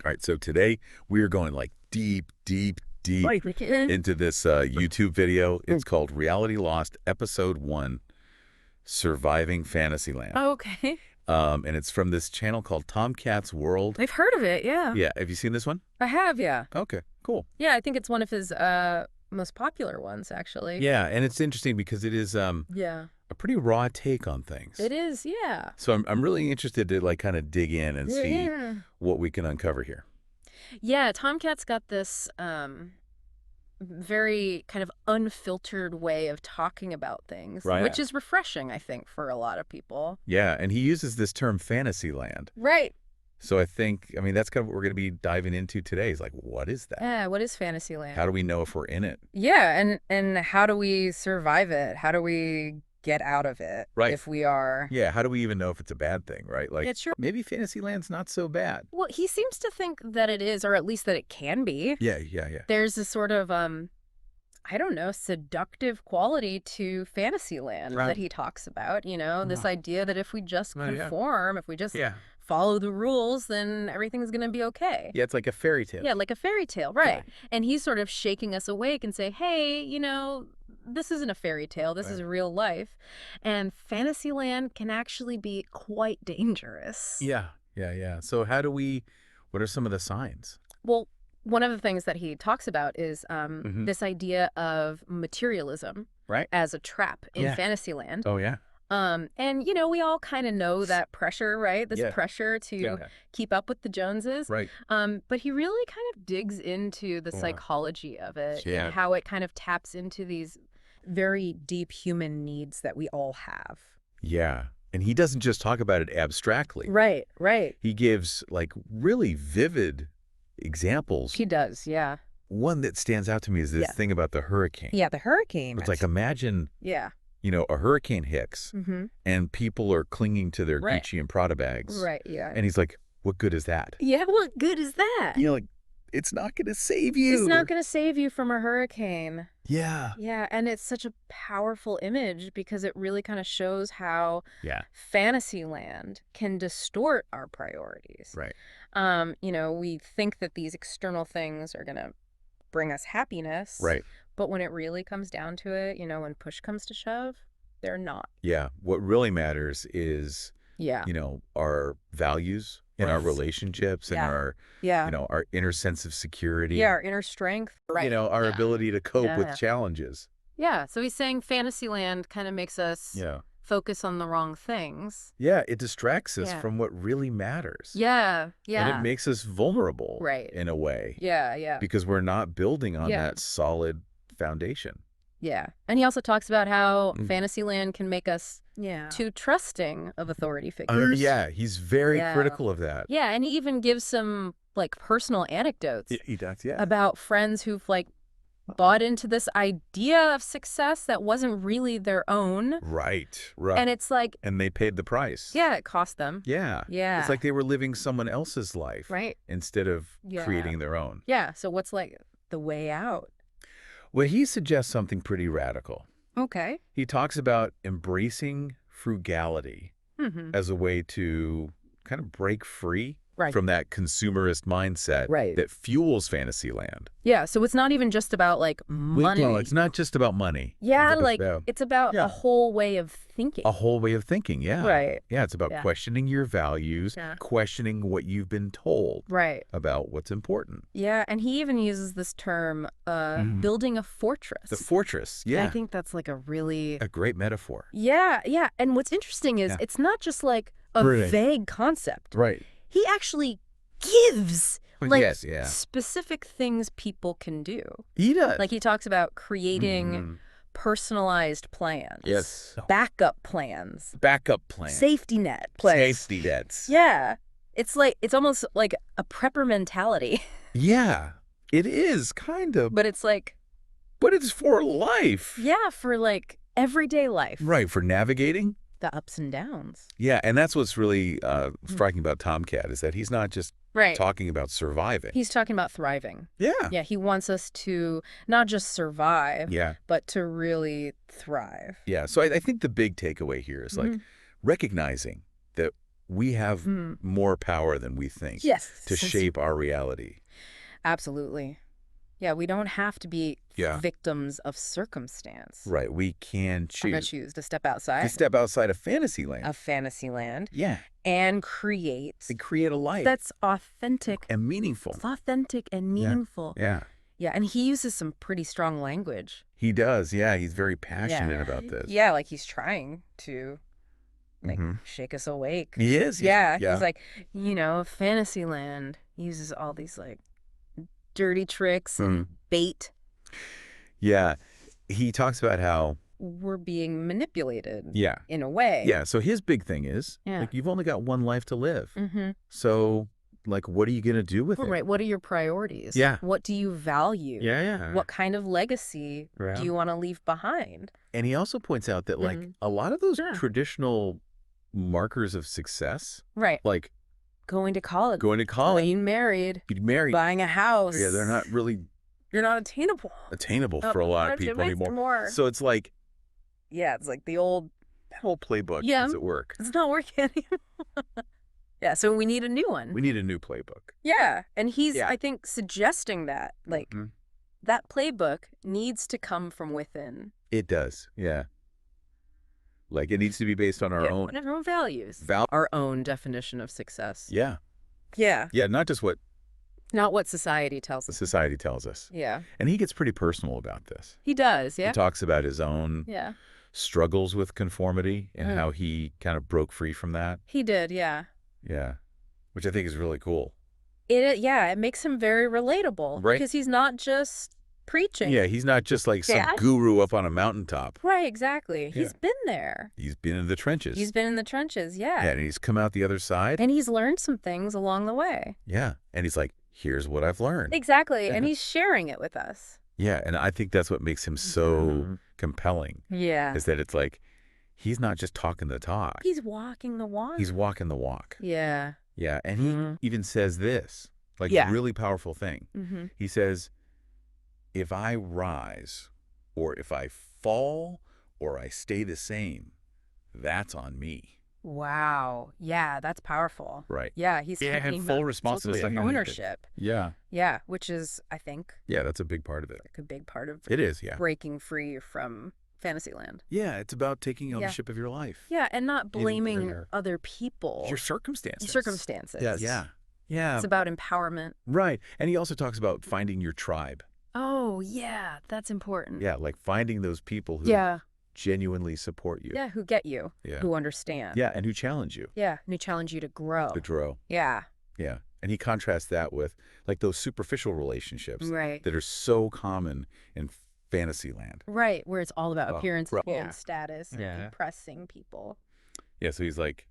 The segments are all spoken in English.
All right, so today we are going like deep into this YouTube video. It's called Reality Lost Episode 1, Surviving Fantasyland. Oh, okay. And it's from this channel called Tomcat's World. I've heard of it, yeah. Yeah, have you seen this one? I have, yeah. Okay, cool. Yeah, I think it's one of his most popular ones, actually. Yeah, and it's interesting because it is a pretty raw take on things. It is, yeah. So I'm really interested to like kind of dig in and see what we can uncover here. Yeah, Tomcat's got this very kind of unfiltered way of talking about things, which is refreshing, I think, for a lot of people. Yeah, and he uses this term Fantasyland. Right. So I mean, that's kind of what we're going to be diving into today is like, what is that? Yeah, what is Fantasyland? How do we know if we're in it? Yeah, and how do we survive it? How do we get out of it if we are? Yeah, how do we even know if it's a bad thing, right? Like, yeah, sure. Maybe Fantasyland's not so bad. Well, he seems to think that it is, or at least that it can be. Yeah. There's a sort of, I don't know, seductive quality to Fantasyland that he talks about, you know, this idea that if we just conform, if we just follow the rules, then everything's going to be okay. Yeah, it's like a fairy tale. Yeah, like a fairy tale, right. And he's sort of shaking us awake and say, hey, you know, this isn't a fairy tale. This is real life. And Fantasyland can actually be quite dangerous. Yeah. So what are some of the signs? Well, one of the things that he talks about is this idea of materialism as a trap in Fantasyland. Oh, yeah. And, you know, we all kind of know that pressure, right? This pressure to keep up with the Joneses. Right. But he really kind of digs into the psychology of it and how it kind of taps into these very deep human needs that we all have. Yeah. And he doesn't just talk about it abstractly. Right. He gives like really vivid examples. He does, yeah. One that stands out to me is this thing about the hurricane. Yeah, the hurricane. It's like, imagine, you know, a hurricane hits and people are clinging to their Gucci and Prada bags. Right, yeah. And he's like, what good is that? Yeah, what good is that? You know, like, it's not going to save you. It's not going to save you from a hurricane. Yeah. Yeah, and it's such a powerful image because it really kind of shows how Fantasyland can distort our priorities. Right. You know, we think that these external things are going to bring us happiness. Right. But when it really comes down to it, you know, when push comes to shove, they're not. Yeah. What really matters is, you know, our values in our relationships and our, you know, our inner sense of security. Yeah, our inner strength. Right. You know, our ability to cope with challenges. Yeah. So he's saying Fantasyland kind of makes us focus on the wrong things. Yeah, it distracts us from what really matters. Yeah. And it makes us vulnerable in a way. Yeah. Because we're not building on that solid foundation. Yeah. And he also talks about how Fantasyland can make us too trusting of authority figures. Yeah, he's very critical of that. Yeah, and he even gives some like personal anecdotes he does, about friends who've like bought into this idea of success that wasn't really their own. Right. And it's like... And they paid the price. Yeah, it cost them. Yeah. It's like they were living someone else's life. Right. Instead of creating their own. Yeah, so what's like the way out? Well, he suggests something pretty radical. Okay. He talks about embracing frugality as a way to kind of break free from that consumerist mindset that fuels Fantasyland. Yeah, so it's not even just about like money. No, it's not just about money. Yeah, it's about a whole way of thinking. A whole way of thinking, yeah. Right. Yeah, it's about questioning your values, questioning what you've been told about what's important. Yeah, and he even uses this term, building a fortress. The fortress, yeah. I think that's like a great metaphor. Yeah, and what's interesting is it's not just like a vague concept. Right. He actually gives specific things people can do. He does. Like he talks about creating personalized plans. Yes. Backup plans. Safety net plans. Safety nets. Yeah. It's almost like a prepper mentality. Yeah. It is, kind of. But it's like... But it's for life. Yeah, for like everyday life. Right, for navigating. The ups and downs. Yeah, and that's what's really striking about Tomcat is that he's not just talking about surviving. He's talking about thriving. Yeah. Yeah, he wants us to not just survive, but to really thrive. Yeah, so I think the big takeaway here is like recognizing that we have more power than we think to shape our reality. Absolutely. Yeah, we don't have to be victims of circumstance. Right. We can choose. I'm going to choose to step outside. To step outside of Fantasyland. Of Fantasyland. Yeah. And create. And create a life. That's authentic. And meaningful. It's authentic and meaningful. Yeah. Yeah, and he uses some pretty strong language. He does, yeah. He's very passionate about this. Yeah, like he's trying to shake us awake. He is. Yeah, he's like, Fantasyland uses all these like dirty tricks and bait. Yeah, he talks about how we're being manipulated. Yeah. In a way. Yeah, so his big thing is, like, you've only got one life to live. So, like, what are you going to do with it? Right. What are your priorities? Yeah. What do you value? Yeah. What kind of legacy do you want to leave behind? And he also points out that, like, a lot of those traditional markers of success. Right. Like going to college. Getting married. Buying a house. Yeah, they're not really. You're not attainable. For a lot of people anymore. So it's like. Yeah, it's like the old. That whole playbook doesn't work. It's not working anymore. Yeah, so we need a new one. We need a new playbook. Yeah, and he's, I think, suggesting that, like, that playbook needs to come from within. It does, yeah. Like, it needs to be based on our own values. Our own definition of success. Yeah. Yeah. Yeah, not just what... Not what society tells us. Society tells us. Yeah. And he gets pretty personal about this. He does, yeah. He talks about his own struggles with conformity and how he kind of broke free from that. He did, yeah. Yeah, which I think is really cool. It makes him very relatable. Right. Because he's not just preaching. Yeah, he's not just like some guru up on a mountaintop. Right, exactly. He's been there. He's been in the trenches. Yeah. And he's come out the other side. And he's learned some things along the way. Yeah, and he's like, here's what I've learned. Exactly, and he's sharing it with us. Yeah, and I think that's what makes him so compelling. Yeah. Is that it's like, he's not just talking the talk. He's walking the walk. He's walking the walk. Yeah. Yeah, and he even says this, like, really powerful thing. He says, if I rise, or if I fall, or I stay the same, that's on me. Wow. Yeah, that's powerful. Right. Yeah, he's taking full responsibility. Ownership. Yeah. Yeah, which is, I think... Yeah, that's a big part of it. Like a big part of it is, yeah. Breaking free from Fantasyland. Yeah, it's about taking ownership of your life. Yeah, and not blaming other people. Your circumstances. Yes. Yeah. It's about empowerment. Right. And he also talks about finding your tribe. Oh, yeah, that's important. Yeah, like finding those people who genuinely support you. Yeah, who get you. Yeah. Who understand. Yeah, and who challenge you. Yeah, and who challenge you to grow. Yeah. Yeah. And he contrasts that with like those superficial relationships that are so common in Fantasyland. Right, where it's all about appearance and status and impressing people. Yeah, so he's like,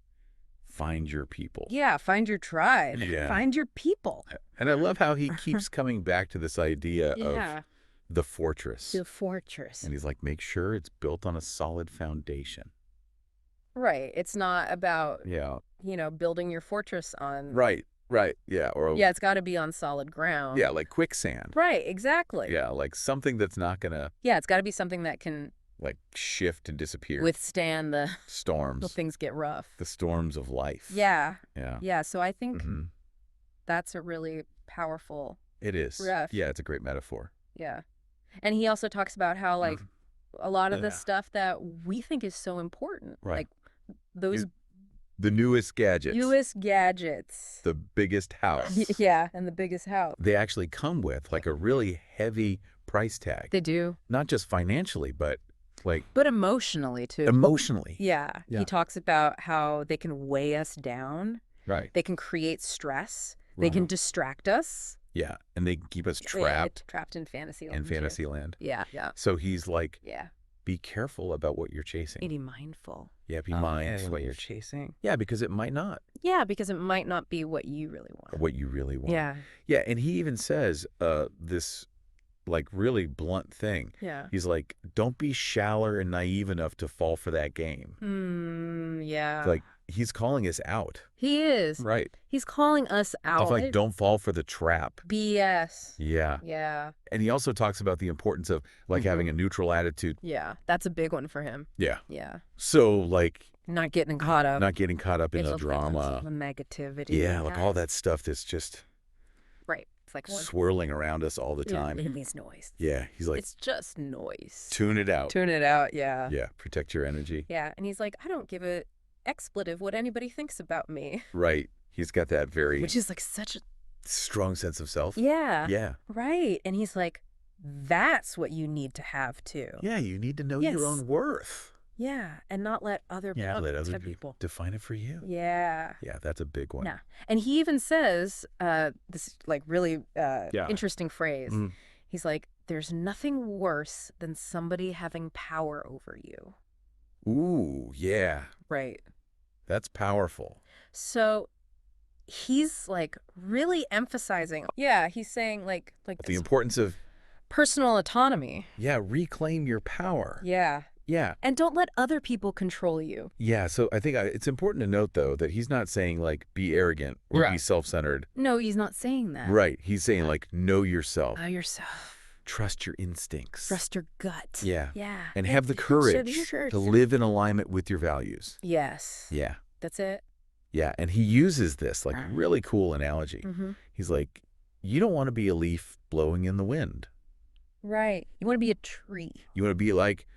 find your people. Yeah, find your tribe. Yeah. Find your people. And I love how he keeps coming back to this idea of the fortress. The fortress. And he's like, make sure it's built on a solid foundation. Right. It's not about, building your fortress on... Right. Yeah. Or it's got to be on solid ground. Yeah, like quicksand. Right, exactly. Yeah, like something that's not going to... Yeah, it's got to be something that can... like shift and disappear. Withstand the... storms. Till things get rough. The storms of life. Yeah. Yeah. Yeah, so I think that's a really powerful... It is. Ref. Yeah, it's a great metaphor. Yeah. And he also talks about how, like, a lot of the stuff that we think is so important. Right. Like, those... The newest gadgets. The biggest house. Yeah, and the biggest house. They actually come with, like, a really heavy price tag. They do. Not just financially, but, like... But emotionally, too. Emotionally. Yeah. He talks about how they can weigh us down. Right. They can create stress. They can distract us. Yeah, and they keep us trapped. Trapped in Fantasyland. In Fantasyland. Yeah. So he's like... Yeah. Be careful about what you're chasing. Be mindful. Yeah, be mindful. What you're chasing. Yeah, because it might not. Yeah, because it might not be what you really want. Or what you really want. Yeah. Yeah, and he even says this, like, really blunt thing. Yeah. He's like, don't be shallow and naive enough to fall for that game. Yeah. Like, he's calling us out. He is. Right. He's calling us out. Like, don't fall for the trap. BS. Yeah. Yeah. And he also talks about the importance of, like, having a neutral attitude. Yeah. That's a big one for him. Yeah. Yeah. So, like, Not getting caught up. Not getting caught up in the drama. The negativity. Yeah, like all that stuff that's just It's like swirling around us all the time. It means noise. Yeah, he's like, it's just noise. Tune it out. Tune it out, yeah. Yeah, protect your energy. Yeah, and he's like, I don't give a expletive what anybody thinks about me. Right. He's got that very... Which is like such a... strong sense of self. Yeah. Yeah. Right. And he's like, that's what you need to have too. Yeah, you need to know your own worth. Yeah, and not let other people define it for you. Yeah. Yeah, that's a big one. Yeah. And he even says this like really interesting phrase. He's like, there's nothing worse than somebody having power over you. Ooh, yeah. Right. That's powerful. So he's like really emphasizing, he's saying like the importance of personal autonomy. Yeah, reclaim your power. Yeah. Yeah. And don't let other people control you. Yeah, so I think it's important to note, though, that he's not saying, like, be arrogant or be self-centered. No, he's not saying that. Right. He's saying, like, know yourself. Know yourself. Trust your instincts. Trust your gut. Yeah. Yeah. And have the courage to live in alignment with your values. Yes. Yeah. That's it. Yeah, and he uses this, like, really cool analogy. He's like, you don't want to be a leaf blowing in the wind. Right. You want to be a tree. You want to be like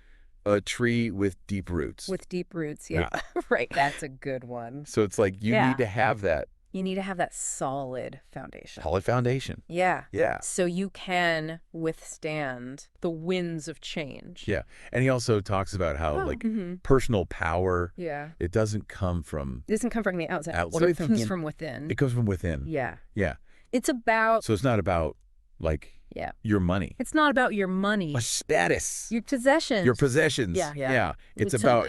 a tree with deep roots. With deep roots, yeah. Right. That's a good one. So it's like you need to have that. You need to have that solid foundation. Solid foundation. Yeah. Yeah. So you can withstand the winds of change. Yeah. And he also talks about how personal power, it doesn't come from... It doesn't come from the outside. It comes from within. It comes from within. Yeah. Yeah. It's about... So it's not about, like... Yeah. Your money. It's not about your money. Your status. Your possessions. Your possessions. Yeah. Yeah. It's about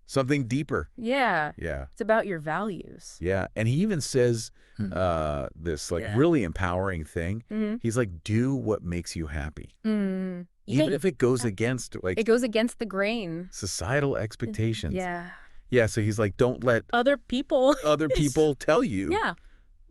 something deeper. Yeah. Yeah. It's about your values. Yeah. And he even says this like really empowering thing. He's like, do what makes you happy. Even if it goes against like... It goes against the grain. Societal expectations. Yeah. Yeah. So he's like, don't let... Other people tell you. Yeah.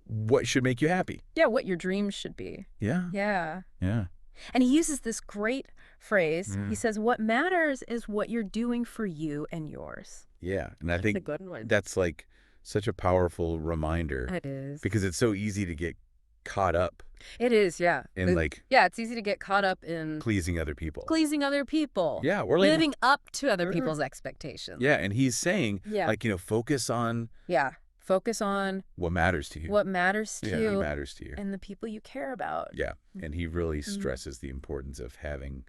What should make you happy. Yeah, what your dreams should be. Yeah. Yeah. Yeah. And he uses this great phrase. He says, what matters is what you're doing for you and yours. Yeah. And I think a good one. That's like such a powerful reminder. It is. Because it's so easy to get caught up. It is, yeah. It's easy to get caught up in... pleasing other people. Pleasing other people. Yeah. Or living up to other people's expectations. Yeah. And he's saying, like, focus on... Yeah. Focus on what matters to you. What matters to you. What matters to you. And the people you care about. Yeah. And he really stresses the importance of having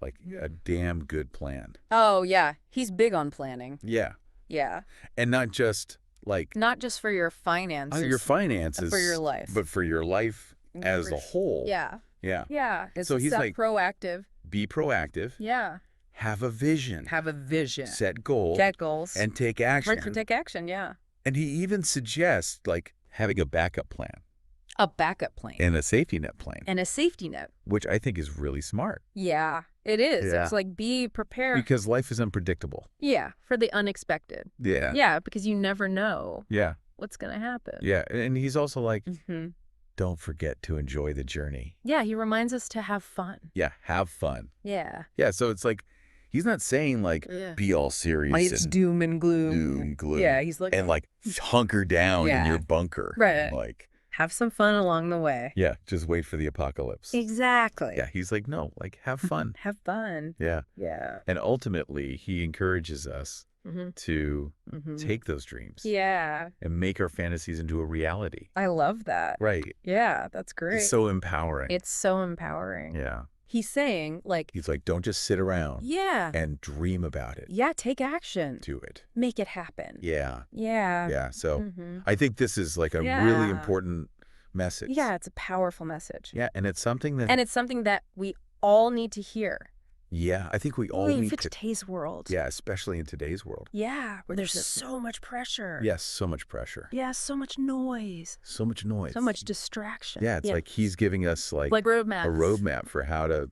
like a damn good plan. Oh, yeah. He's big on planning. Yeah. Yeah. And not just like... not just for your finances. Your finances. For your life. But for your life as a whole. Yeah. Yeah. Yeah. So he's like... proactive. Be proactive. Yeah. Have a vision. Have a vision. Set goals. Set goals. And take action. Right, take action, yeah. And he even suggests, like, having a backup plan. A backup plan. And a safety net plan. And a safety net. Which I think is really smart. Yeah, it is. Yeah. It's like, be prepared. Because life is unpredictable. Yeah, for the unexpected. Yeah. Yeah, because you never know what's going to happen. Yeah, and he's also like, don't forget to enjoy the journey. Yeah, he reminds us to have fun. Yeah, have fun. Yeah. Yeah, so it's like, he's not saying, like, be all serious. It's doom and gloom. Doom and gloom. Yeah, he's like... and, like, hunker down in your bunker. Right. Like... have some fun along the way. Yeah, just wait for the apocalypse. Exactly. Yeah, he's like, no, like, have fun. Have fun. Yeah. Yeah. And ultimately, he encourages us to take those dreams. Yeah. And make our fantasies into a reality. I love that. Right. Yeah, that's great. It's so empowering. It's so empowering. Yeah. He's saying, like... he's like, don't just sit around. Yeah. And dream about it. Yeah, take action. Do it. Make it happen. Yeah. Yeah. Yeah, so I think this is like a really important message. Yeah, it's a powerful message. Yeah, and it's something that... and it's something that we all need to hear. Yeah, I think we all need to... today's world. Yeah, especially in today's world. Yeah, where there's so much pressure. Yes, so much pressure. Yeah, so much noise. So much noise. So much distraction. Yeah, it's like he's giving us like roadmaps. A roadmap for how to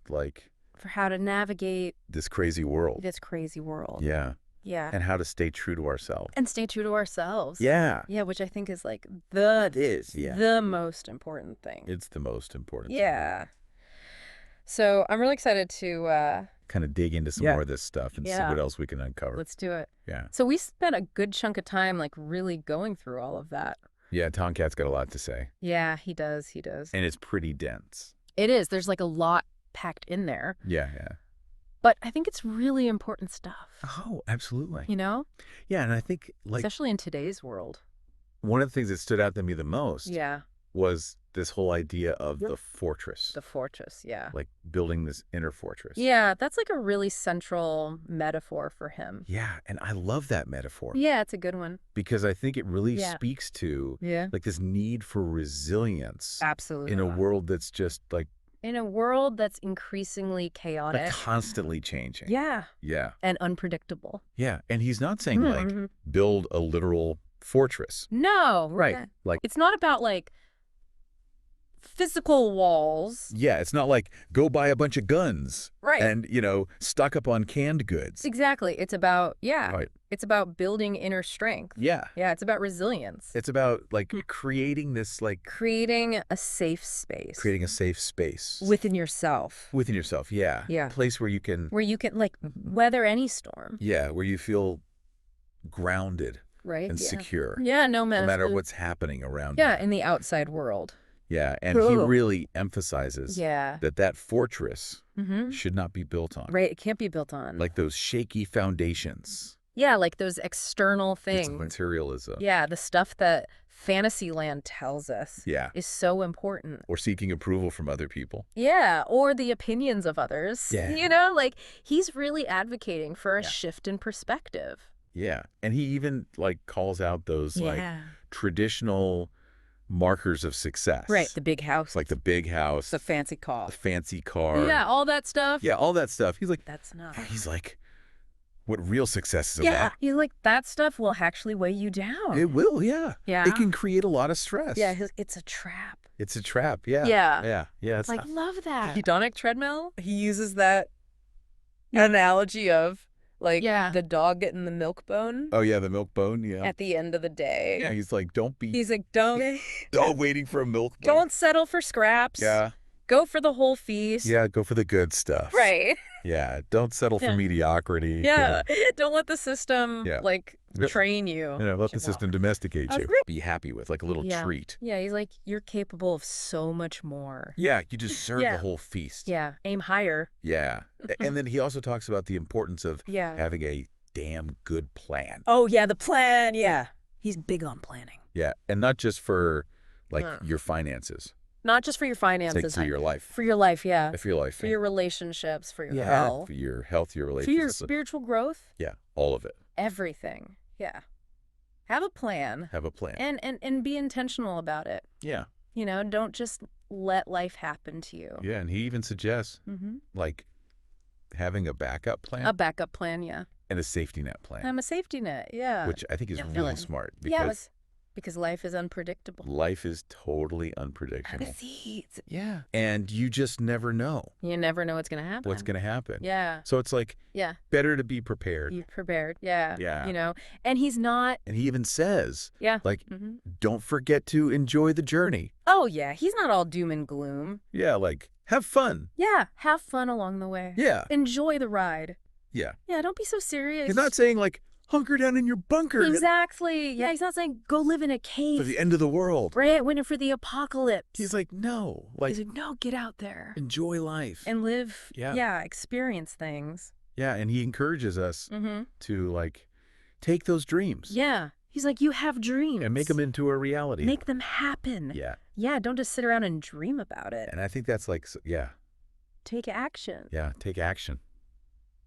for how to navigate this crazy world. This crazy world. Yeah. Yeah. And how to stay true to ourselves. And stay true to ourselves. Yeah. Yeah, which I think is like the most important thing. It's the most important thing. Yeah. So I'm really excited to kind of dig into some more of this stuff and see what else we can uncover. Let's do it. Yeah. So we spent a good chunk of time like really going through all of that. Yeah, Tomcat's got a lot to say. Yeah, he does. He does. And it's pretty dense. It is. There's like a lot packed in there. Yeah, yeah. But I think it's really important stuff. Oh, absolutely. You know? Yeah, and I think like especially in today's world. One of the things that stood out to me the most was this whole idea of the fortress. The fortress, yeah. Like building this inner fortress. Yeah, that's like a really central metaphor for him. Yeah, and I love that metaphor. Yeah, it's a good one. Because I think it really speaks to like this need for resilience. Absolutely. In a world that's just like in a world that's increasingly chaotic. Like constantly changing. Yeah. Yeah. And unpredictable. Yeah, and he's not saying like build a literal fortress. No. Right. Like it's not about like physical walls. Yeah, it's not like go buy a bunch of guns. Right. And, you know, stock up on canned goods. Exactly. It's about, Right. It's about building inner strength. Yeah. Yeah, it's about resilience. It's about like creating this like creating a safe space. Creating a safe space. Within yourself. Within yourself, yeah. Yeah. Place where you can like weather any storm. Yeah, where you feel grounded. Right. And secure. Yeah, no matter what's happening around you. Yeah, in the outside world. Yeah, and he really emphasizes that fortress should not be built on. Right, it can't be built on. Like those shaky foundations. Yeah, like those external things. It's materialism. Yeah, the stuff that Fantasyland tells us is so important. Or seeking approval from other people. Yeah, or the opinions of others. Yeah. You know, like he's really advocating for a shift in perspective. Yeah, and he even like calls out those like traditional markers of success. Right, the big house. Like the big house. The fancy car. The fancy car. Yeah, all that stuff. Yeah, all that stuff. He's like, that's not. He's like, what real success is about. Yeah, he's like, that stuff will actually weigh you down. It will, yeah. Yeah. It can create a lot of stress. Yeah, it's a trap. It's a trap, yeah. Yeah. Yeah, yeah. It's like, love that. Hedonic treadmill, he uses that analogy of like the dog getting the milk bone. Oh, yeah, the milk bone, yeah. At the end of the day. Yeah, he's like, don't waiting for a milk bone. Don't settle for scraps. Yeah. Go for the whole feast. Yeah, go for the good stuff. Right. Yeah, don't settle for mediocrity. Yeah, don't let the system like train you. Let the system domesticate you. Be happy with like a little treat. Yeah, he's like, you're capable of so much more. Yeah, you deserve the whole feast. Yeah, aim higher. Yeah, and then he also talks about the importance of having a damn good plan. Oh yeah, the plan. Yeah, he's big on planning. Yeah, and not just for like your finances. Not just for your finances. Like for your life. For your life, yeah. For your life. For your relationships, for your health. For your health, your relationships. For your spiritual growth. Yeah, all of it. Everything. Yeah. Have a plan. Have a plan. And be intentional about it. Yeah. You know, don't just let life happen to you. Yeah, and he even suggests like having a backup plan. A backup plan, yeah. And a safety net plan. A safety net, yeah. Which I think is really smart. Because life is unpredictable. Life is totally unpredictable. The seeds. Yeah. And you just never know. You never know what's going to happen. What's going to happen. Yeah. So it's like, better to be prepared. You're prepared. Yeah. Yeah. You know, and he's not. And he even says, like, Mm-hmm. don't forget to enjoy the journey. Oh, yeah. He's not all doom and gloom. Yeah. Like, have fun. Yeah. Have fun along the way. Yeah. Enjoy the ride. Yeah. Yeah. Don't be so serious. He's not saying, like, hunker down in your bunker. Exactly. Yeah, he's not saying go live in a cave. For the end of the world. Right, waiting for the apocalypse. He's like, no. Like, he's like, no, get out there. Enjoy life. And live, experience things. Yeah, and he encourages us to, like, take those dreams. Yeah. He's like, you have dreams. And make them into a reality. Make them happen. Yeah. Yeah, don't just sit around and dream about it. And I think that's like, Take action. Yeah, take action.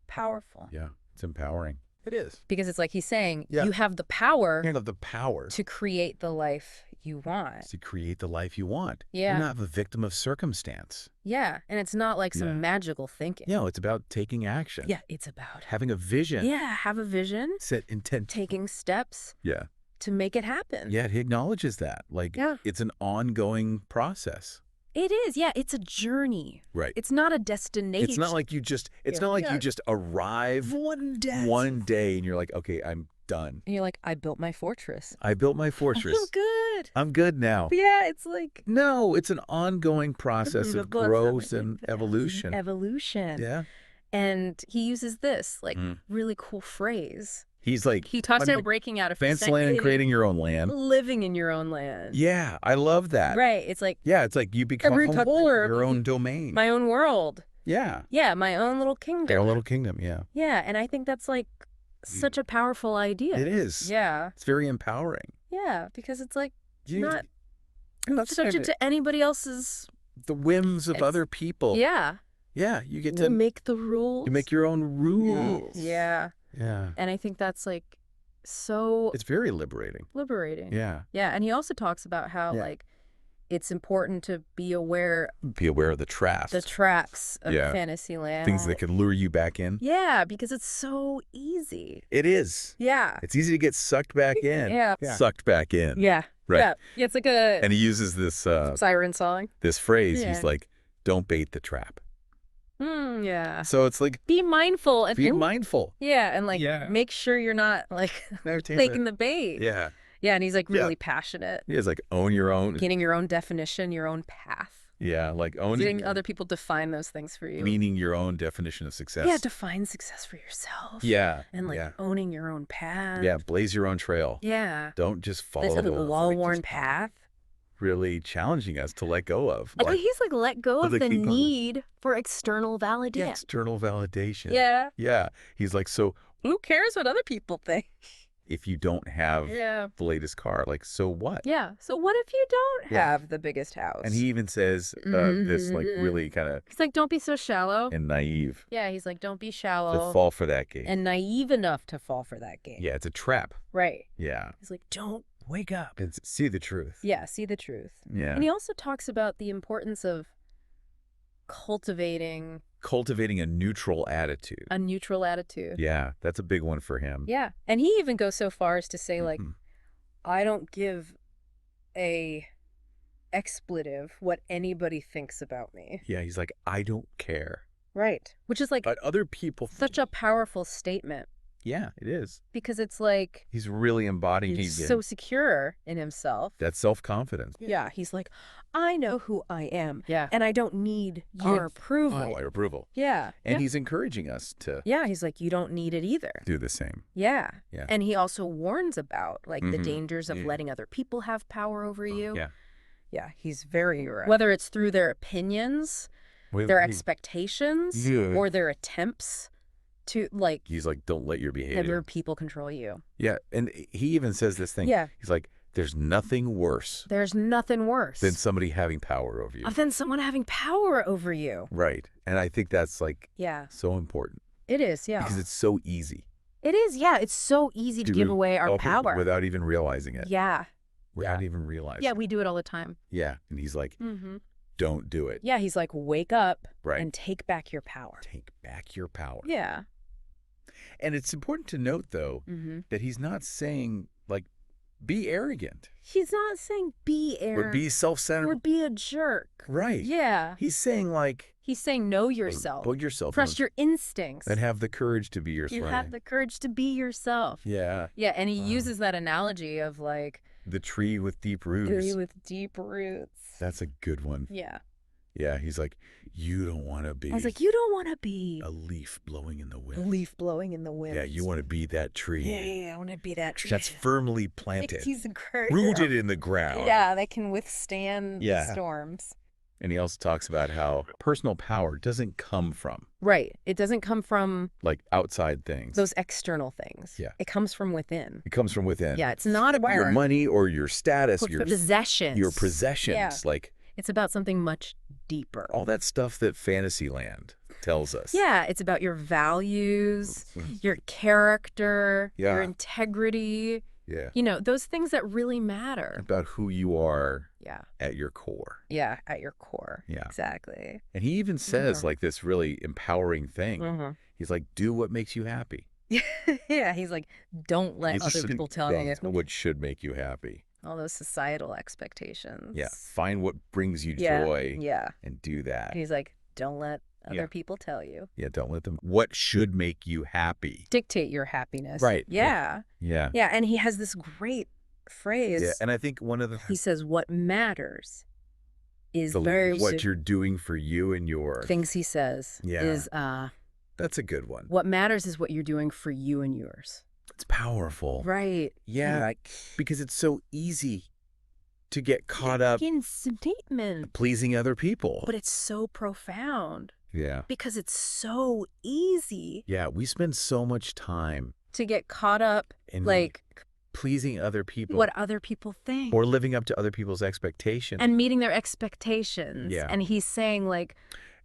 Powerful. Yeah, it's empowering. It is. Because it's like he's saying, you have the power. You have the power. To create the life you want. To create the life you want. Yeah. You're not a victim of circumstance. Yeah. And it's not like some magical thinking. No, it's about taking action. Yeah, it's about having a vision. Yeah, have a vision. Set intent. Taking steps. Yeah. To make it happen. Yeah, he acknowledges that. Like, it's an ongoing process. It is, yeah. It's a journey. Right. It's not a destination. It's not like you just. It's not like you just arrive one day and you're like, okay, I'm done. And you're like, I built my fortress. I built my fortress. I'm good. I'm good now. Yeah, it's like... No, it's an ongoing process of growth and evolution. Evolution. Yeah. And he uses this, like, really cool phrase. He's like... He talks about breaking out of... Fantasyland and creating your own land. Living in your own land. Yeah, I love that. Right. It's like... Yeah, it's like you become your own domain. My own world. Yeah. Yeah, my own little kingdom. Your own little kingdom, yeah. Yeah, and I think that's, like, such a powerful idea. It is. Yeah. It's very empowering. Yeah, because it's like not subject to anybody else's... The whims of other people. Yeah. Yeah, you get to... make the rules. You make your own rules. Yeah. Yeah. And I think that's like so... It's very liberating. Liberating. Yeah. Yeah, and he also talks about how like it's important to be aware... Be aware of the traps. The traps of Fantasyland. Things that could lure you back in. Yeah, because it's so easy. It is. Yeah. It's easy to get sucked back in. Yeah. Sucked back in. Yeah. Right. Yeah. It's like a... And he uses this... siren song. This phrase. Yeah. He's like, don't bait the trap. Yeah. So it's like... Be mindful. And be mindful. Yeah, and like make sure you're not like taking the bait. Yeah. Yeah, and he's like really passionate. He's like, own your own... Getting your own definition, your own path. Yeah, like owning... Letting other people define those things for you. Meaning your own definition of success. Yeah, define success for yourself. Yeah. And like owning your own path. Yeah, blaze your own trail. Yeah. Don't just follow the well-worn path. Really challenging us to let go of. Like, he's like, let go of the need for external validation. Yeah, external validation. Yeah. Yeah. He's like, so... Who cares what other people think? If you don't have the latest car, like, so what? Yeah. So what if you don't have the biggest house? And he even says this, like, really kind of... He's like, don't be so shallow. And naive. Yeah, he's like, don't be shallow. To fall for that game. And naive enough to fall for that game. Yeah, it's a trap. Right. Yeah. He's like, don't wake up. And see the truth. Yeah, see the truth. Yeah. And he also talks about the importance of cultivating a neutral attitude. A neutral attitude. Yeah, that's a big one for him. Yeah. And he even goes so far as to say, like, I don't give a expletive what anybody thinks about me. Yeah, he's like, I don't care. Right. Which is like... But other people... Such a powerful statement. Yeah, it is. Because it's like... He's really embodying... He's so secure in himself. That self-confidence. Yeah, he's like, I know who I am. Yeah. And I don't need your approval. Oh, your approval. Yeah. And he's encouraging us to... Yeah, he's like, you don't need it either. Do the same. Yeah. Yeah. And he also warns about, like, the dangers of letting other people have power over you. Yeah. Yeah, he's very... Whether it's through their opinions, their expectations, or their attempts... to like he's like, don't let your behavior other people control you. Yeah. And he even says this thing. Yeah. He's like, there's nothing worse than somebody having power over you. Than someone having power over you. Right. And I think that's like so important. It is. Yeah, because it's so easy. It is. Yeah, it's so easy to give away our power without even realizing it. Yeah. Without even realizing. Yeah, we do it all the time. Yeah. And he's like, don't do it. Yeah, he's like, wake up and take back your power. Take back your power. Yeah. And it's important to note, though, that he's not saying, like, be arrogant. He's not saying be arrogant. Or be self-centered. Or be a jerk. Right. Yeah. He's saying, like... He's saying know yourself. Put yourself. Trust your instincts. And have the courage to be yourself. You have the courage to be yourself. Yeah. Yeah, and he uses that analogy of, like... The tree with deep roots. Tree with deep roots. That's a good one. Yeah. Yeah, he's like, you don't want to be... I was like, you don't want to be... A leaf blowing in the wind. A leaf blowing in the wind. Yeah, you want to be that tree. Yeah, I want to be that tree. That's firmly planted. He's rooted in the ground. Yeah, that can withstand storms. And he also talks about how personal power doesn't come from... Right. It doesn't come from... Like outside things. Those external things. Yeah. It comes from within. It comes from within. Yeah, it's not about... Your money or your status. Your possessions. Your possessions. Yeah. Like... It's about something much deeper. All that stuff that Fantasyland tells us. Yeah, it's about your values, your character, your integrity. Yeah. You know, those things that really matter. About who you are at your core. Yeah, at your core. Yeah. Exactly. And he even says like this really empowering thing. He's like, do what makes you happy. Yeah, he's like, don't let other people tell you what should make you happy. All those societal expectations. Yeah. Find what brings you joy. Yeah. And do that. And he's like, don't let other people tell you. Yeah, don't let them. What should make you happy? Dictate your happiness. Right. Yeah. Yeah. Yeah, and he has this great phrase. Yeah, and I think one of the... He says, what matters is what you're doing for you and yours. Things he says is... That's a good one. What matters is what you're doing for you and yours. It's powerful. Right. Yeah, because it's so easy to get caught up in statement. Pleasing other people. But it's so profound. Yeah. Because it's so easy. Yeah, we spend so much time to get caught up in pleasing other people. What other people think. Or living up to other people's expectations. And meeting their expectations. Yeah. And he's saying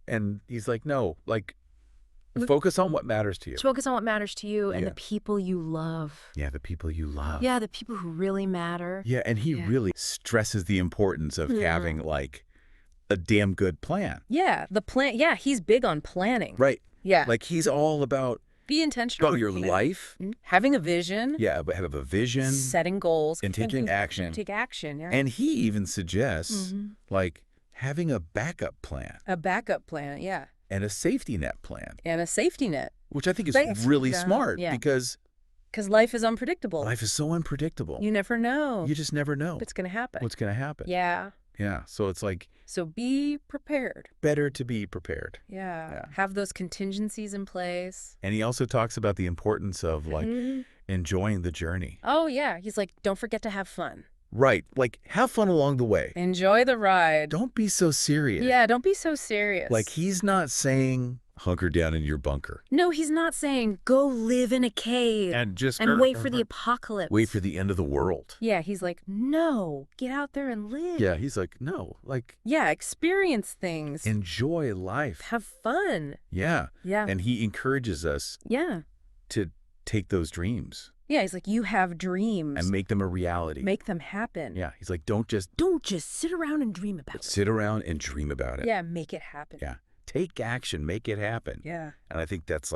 and he's like, no, focus on what matters to you. Focus on what matters to you and the people you love. Yeah, the people you love. Yeah, the people who really matter. Yeah, and he really stresses the importance of having a damn good plan. Yeah, the plan. Yeah, he's big on planning. Right. Yeah. He's all about... Be intentional. About your life. Having a vision. Yeah, but have a vision. Setting goals. And taking action. Take action, yeah. And he even suggests, having a backup plan. A backup plan, yeah. And a safety net plan. And a safety net. Which I think is really smart because life is unpredictable. Life is so unpredictable. You never know. You just never know. What's going to happen. What's going to happen. Yeah. Yeah. So it's So be prepared. Better to be prepared. Yeah. Have those contingencies in place. And he also talks about the importance of enjoying the journey. Oh, yeah. He's like, don't forget to have fun. Right. Have fun along the way. Enjoy the ride. Don't be so serious. Yeah, don't be so serious. He's not saying hunker down in your bunker. No, he's not saying go live in a cave and wait for the apocalypse. Wait for the end of the world. Yeah, he's like, no, get out there and live. Yeah, he's like, no, yeah, experience things. Enjoy life. Have fun. Yeah. Yeah. And he encourages us to take those dreams. Yeah, he's like, you have dreams. And make them a reality. Make them happen. Yeah, he's like, don't just sit around and dream about it. Sit around and dream about it. Yeah, make it happen. Yeah. Take action, make it happen. Yeah. And I think that's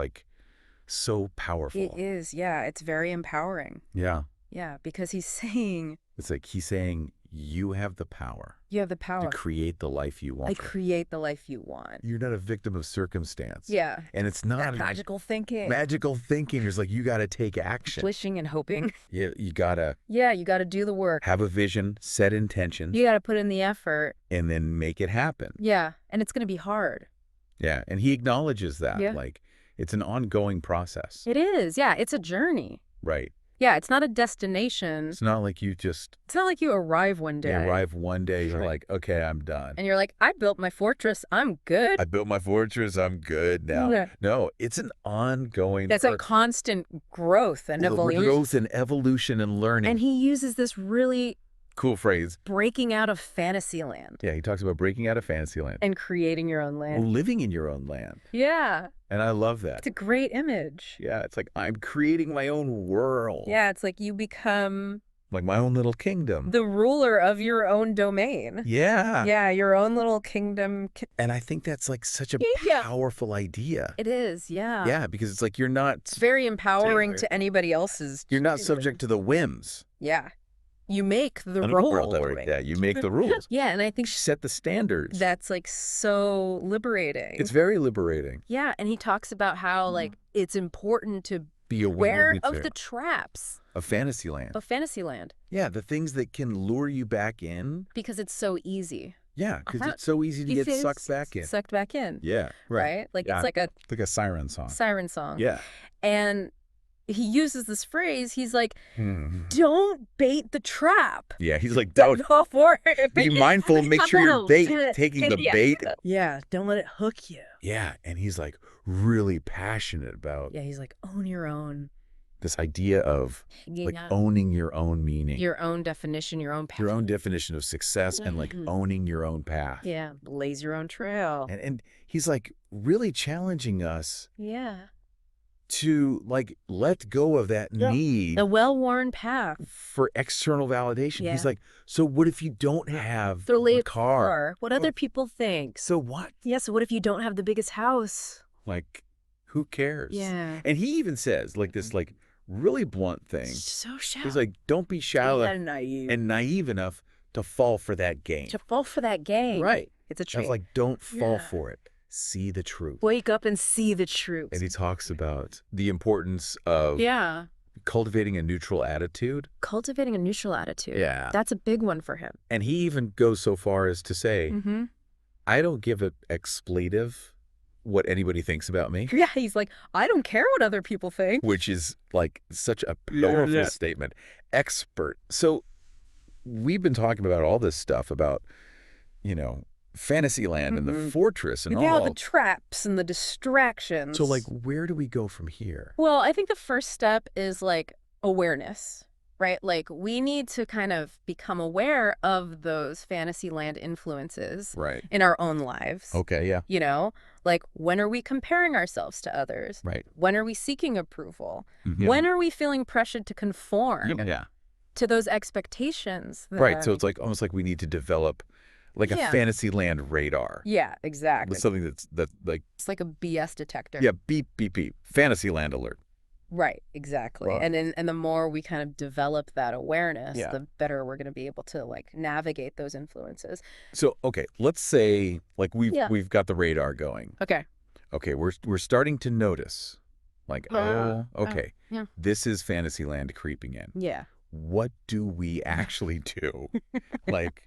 so powerful. It is, yeah. It's very empowering. Yeah. Yeah, because he's saying... It's he's saying you have the power. You have the power. To create the life you want. Create the life you want. You're not a victim of circumstance. Yeah. And it's not... That magical thinking. Magical thinking is you got to take action. Wishing and hoping. Yeah, you got to... Yeah, you got to do the work. Have a vision, set intentions. You got to put in the effort. And then make it happen. Yeah, and it's going to be hard. Yeah, and he acknowledges that. Yeah. It's an ongoing process. It is, yeah. It's a journey. Right. Yeah, it's not a destination. It's not like you just... It's not like you arrive one day. You arrive one day, you're like, okay, I'm done. And you're like, I built my fortress, I'm good. I built my fortress, I'm good now. Yeah. No, it's an ongoing... That's a constant growth and evolution. Growth and evolution and learning. And he uses this really... cool phrase. Breaking out of Fantasyland. Yeah, he talks about breaking out of Fantasyland. And creating your own land. Living in your own land. Yeah. And I love that. It's a great image. Yeah, it's I'm creating my own world. Yeah, it's you become... my own little kingdom. The ruler of your own domain. Yeah. Yeah, your own little kingdom. And I think that's such a powerful idea. It is, yeah. Yeah, because it's you're not... It's very empowering to anybody else's... You're not subject to the whims. Yeah. You make the rules. Yeah, you make the rules. Yeah, and I think... Set the standards. That's so liberating. It's very liberating. Yeah, and he talks about how it's important to be aware of the traps. Of Fantasyland. Of Fantasyland. Yeah, the things that can lure you back in. Because it's so easy. Yeah, because it's so easy to get sucked back in. Sucked back in. Yeah, right. It's like a siren song. Siren song. Yeah. And he uses this phrase. He's like, don't bait the trap. Yeah, he's like, don't fall for it. Be mindful. Make sure you're taking the bait. Yeah, don't let it hook you. Yeah, and he's really passionate about. Yeah, he's own your own. This idea of owning your own meaning. Your own definition, your own path. Your own definition of success and owning your own path. Yeah, blaze your own trail. And he's really challenging us. Yeah. To let go of that need. The well-worn path. For external validation. Yeah. He's so what if you don't have the car? What other people think? So what? Yeah, so what if you don't have the biggest house? Who cares? Yeah. And he even says this really blunt thing. So shallow. He's don't be shallow and naive enough to fall for that game. To fall for that game. Right. It's a trait. Don't fall for it. see the truth. Wake up and see the truth. And he talks about the importance of cultivating a neutral attitude. Cultivating a neutral attitude. Yeah. That's a big one for him. And he even goes so far as to say, I don't give an expletive what anybody thinks about me. Yeah, he's like, I don't care what other people think. Which is like such a powerful statement. Expert. So we've been talking about all this stuff about, you know, Fantasyland and the fortress and all. Yeah, the traps and the distractions. So, like, where do we go from here? Well, I think the first step is, like, awareness, right? Like, we need to kind of become aware of those Fantasyland influences in our own lives. Okay, yeah. You know, like, when are we comparing ourselves to others? Right. When are we seeking approval? When are we feeling pressured to conform to those expectations? Right, so it's like almost like we need to develop like a Fantasyland radar. Yeah, exactly. Something that's like... It's like a BS detector. Yeah, beep, beep, beep. Fantasyland alert. Right, exactly. Wow. And the more we kind of develop that awareness, the better we're going to be able to like navigate those influences. So, okay, let's say like we've got the radar going. Okay. Okay, we're starting to notice like, this is Fantasyland creeping in. Yeah. What do we actually do? Like...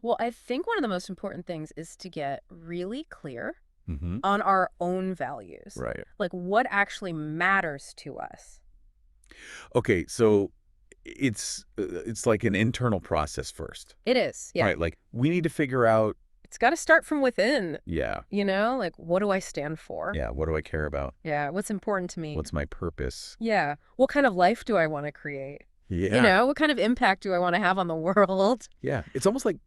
Well, I think one of the most important things is to get really clear on our own values. Right. Like what actually matters to us. Okay, so it's like an internal process first. It is, yeah. Right, like we need to figure out... It's got to start from within. Yeah. You know, like what do I stand for? Yeah, what do I care about? Yeah, what's important to me? What's my purpose? Yeah, what kind of life do I want to create? Yeah. You know, what kind of impact do I want to have on the world? Yeah. It's almost like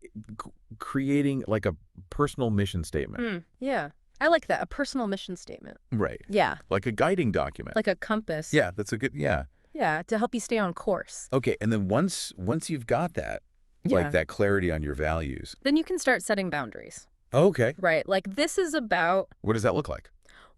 creating like a personal mission statement. Yeah. I like that. A personal mission statement. Right. Yeah. Like a guiding document. Like a compass. Yeah. That's a good, Yeah. To help you stay on course. Okay. And then once you've got that, like that clarity on your values. Then you can start setting boundaries. Okay. Right. Like this is about... What does that look like?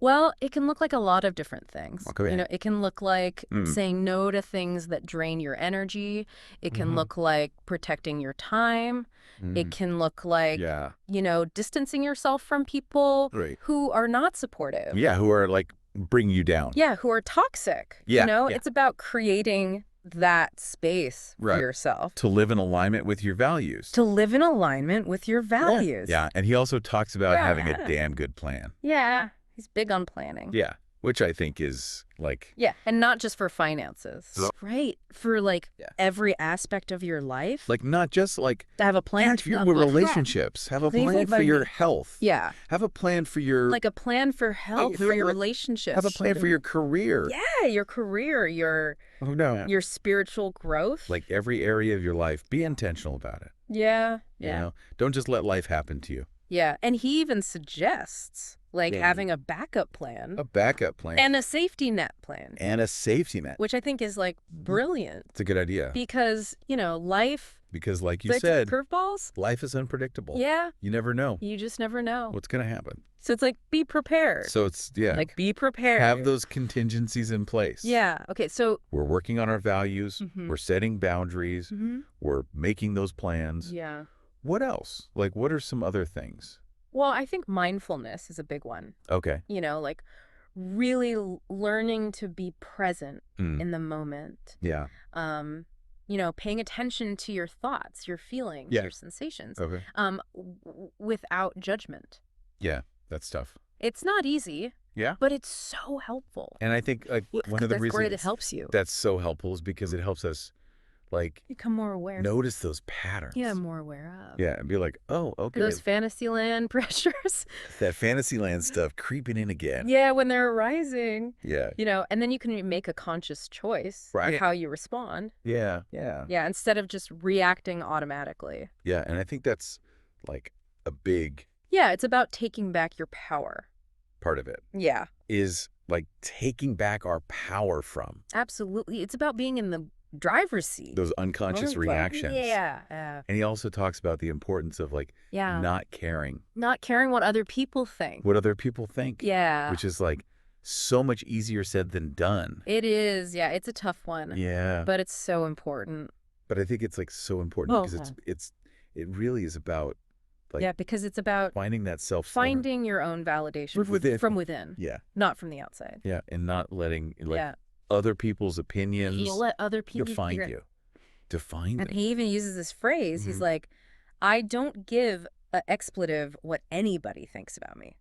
Well, it can look like a lot of different things. Okay. You know, it can look like saying no to things that drain your energy. It can look like protecting your time. It can look like, you know, distancing yourself from people who are not supportive. Yeah, who are like bringing you down. Yeah, who are toxic. Yeah. You know, it's about creating that space for yourself. To live in alignment with your values. To live in alignment with your values. Yeah, and he also talks about having a damn good plan. Yeah. He's big on planning. Yeah, which I think is like... Yeah, and not just for finances. Right, for like every aspect of your life. Like not just like... To have a plan for your relationships. Have a plan for your health. Yeah. Have a plan for your... Like a plan for health, for your relationships. Have a plan for your career. Yeah, your career, your spiritual growth. Like every area of your life, be intentional about it. Yeah, You know? Don't just let life happen to you. Yeah, and he even suggests... Like having a backup plan. A backup plan. And a safety net plan. And a safety net. Which I think is like brilliant. It's a good idea. Because, you know, life... Because like you said... Curveballs? Life is unpredictable. Yeah. You never know. You just never know. What's going to happen. So it's like, be prepared. So it's, like be prepared. Have those contingencies in place. Yeah. Okay, so... We're working on our values. We're setting boundaries. We're making those plans. Yeah. What else? Like, what are some other things? Well, I think mindfulness is a big one. Okay. You know, like really learning to be present in the moment. Yeah. You know, paying attention to your thoughts, your feelings, your sensations. Okay. Without judgment. Yeah, that's tough. It's not easy. Yeah. But it's so helpful. And I think like one of the reasons it helps you. That's so helpful is because it helps us like become more aware. Notice those patterns. Yeah, more aware of. Yeah, and be like, oh, okay. Those Fantasyland pressures. That Fantasyland stuff creeping in again. Yeah, when they're arising. Yeah. You know, and then you can make a conscious choice of how you respond. Yeah, yeah. Yeah, instead of just reacting automatically. Yeah, and I think that's like a big... Yeah, it's about taking back your power. Part of it. Yeah. Is like taking back our power from. Absolutely. It's about being in the driver's seat. Those unconscious reactions. Yeah. And he also talks about the importance of like not caring. Not caring what other people think. What other people think. Yeah. Which is like so much easier said than done. It is. Yeah, it's a tough one. Yeah. But it's so important. But I think it's like so important because it really is about Like, yeah, because it's about finding that finding your own validation from within. Yeah. Not from the outside. Yeah, and not letting other people's opinions You'll let other people define you. Define And them. he even uses this phrase. He's like, I don't give an expletive what anybody thinks about me.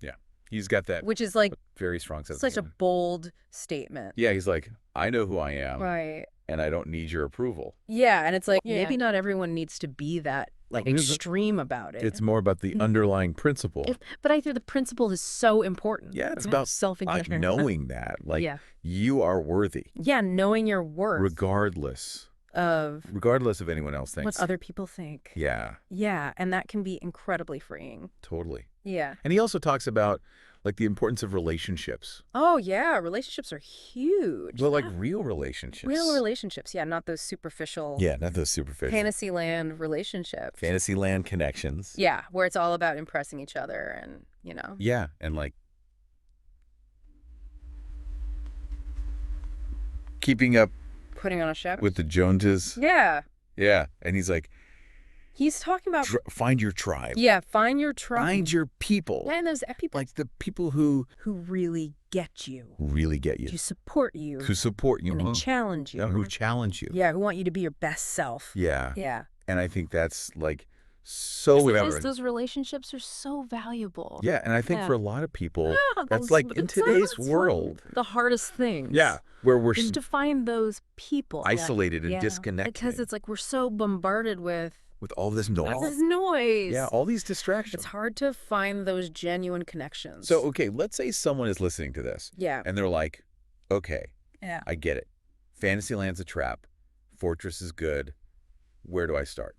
Yeah. He's got that. Which is like very strong sense. Such a bold statement. Yeah, he's like, I know who I am. Right. And I don't need your approval. Yeah, and it's like, maybe not everyone needs to be that extreme about it. It's more about the underlying principle. But I think the principle is so important. Yeah, it's about knowing that. Like, you are worthy. Yeah, knowing your worth. Regardless of anyone else thinks. What other people think. Yeah. Yeah, and that can be incredibly freeing. Totally. Yeah. And he also talks about, like, the importance of relationships. Oh, yeah. Relationships are huge. Well, like real relationships. Real relationships. Yeah, not those superficial. Yeah, not those superficial. Fantasyland relationships. Fantasyland connections. Yeah, where it's all about impressing each other and, you know. Yeah, and like keeping up. Putting on a show. With the Joneses. Yeah. Yeah, and he's like. He's talking about... find your tribe. Yeah, find your tribe. Find your people. Yeah, and those people... Like the people who really get you. Really get you. Who support you. Who support you. And challenge you. Yeah, who challenge you. Yeah, who want you to be your best self. Yeah. Yeah. And I think that's like so... Those relationships are so valuable. Yeah, and I think for a lot of people, that's like in today's world. The hardest thing. Yeah, where we're... Is to find those people. Isolated and disconnected. Because it's like we're so bombarded with all this noise. All this noise. Yeah, all these distractions. It's hard to find those genuine connections. So, okay, let's say someone is listening to this. Yeah. And they're like, okay, yeah, I get it. Fantasyland's a trap. Fortress is good. Where do I start?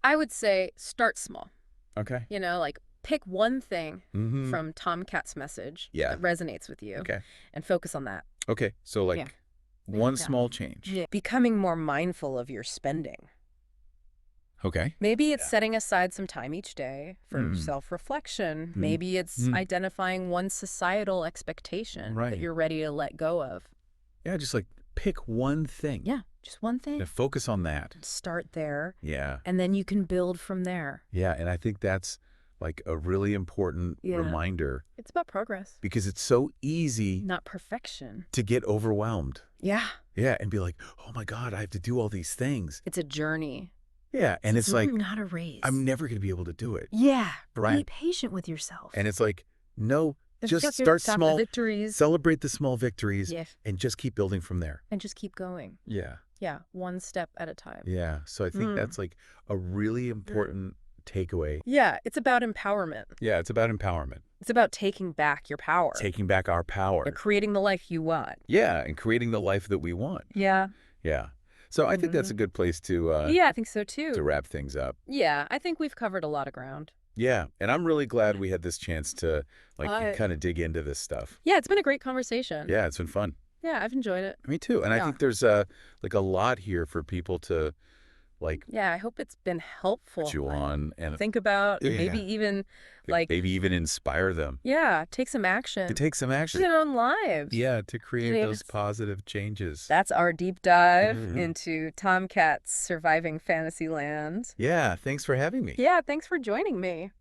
I would say start small. Okay. You know, like pick one thing from Tom Cat's message that resonates with you. Okay. And focus on that. Okay. So like one small change. Yeah. Becoming more mindful of your spending. Okay. Maybe it's setting aside some time each day for self-reflection. Maybe it's identifying one societal expectation that you're ready to let go of. Yeah, just like pick one thing. Yeah, just one thing. To focus on that. Start there. Yeah. And then you can build from there. Yeah, and I think that's like a really important reminder. It's about progress. Because it's so easy. Not perfection. To get overwhelmed. Yeah. Yeah, and be like, oh my God, I have to do all these things. It's a journey. Yeah, and it's like, not a race. I'm never going to be able to do it. Yeah, right. Be patient with yourself. And it's like, no, just start small. Victories. Celebrate the small victories. And just keep building from there. And just keep going. Yeah. Yeah, one step at a time. Yeah, so I think that's like a really important takeaway. Yeah, it's about empowerment. Yeah, it's about empowerment. It's about taking back your power. Taking back our power. And creating the life you want. Yeah, and creating the life that we want. Yeah. Yeah. So I think that's a good place to... yeah, I think so too. To wrap things up. Yeah, I think we've covered a lot of ground. Yeah, and I'm really glad we had this chance to like kind of dig into this stuff. Yeah, it's been a great conversation. Yeah, it's been fun. Yeah, I've enjoyed it. Me too. And I think there's like a lot here for people to like... Yeah, I hope it's been helpful. Put you on and... Think about, maybe even like... Maybe even inspire them. Yeah, take some action. To take some action. In their own lives. Yeah, to create those positive changes. That's our deep dive into Tom Cat's Surviving Fantasyland. Yeah, thanks for having me. Yeah, thanks for joining me.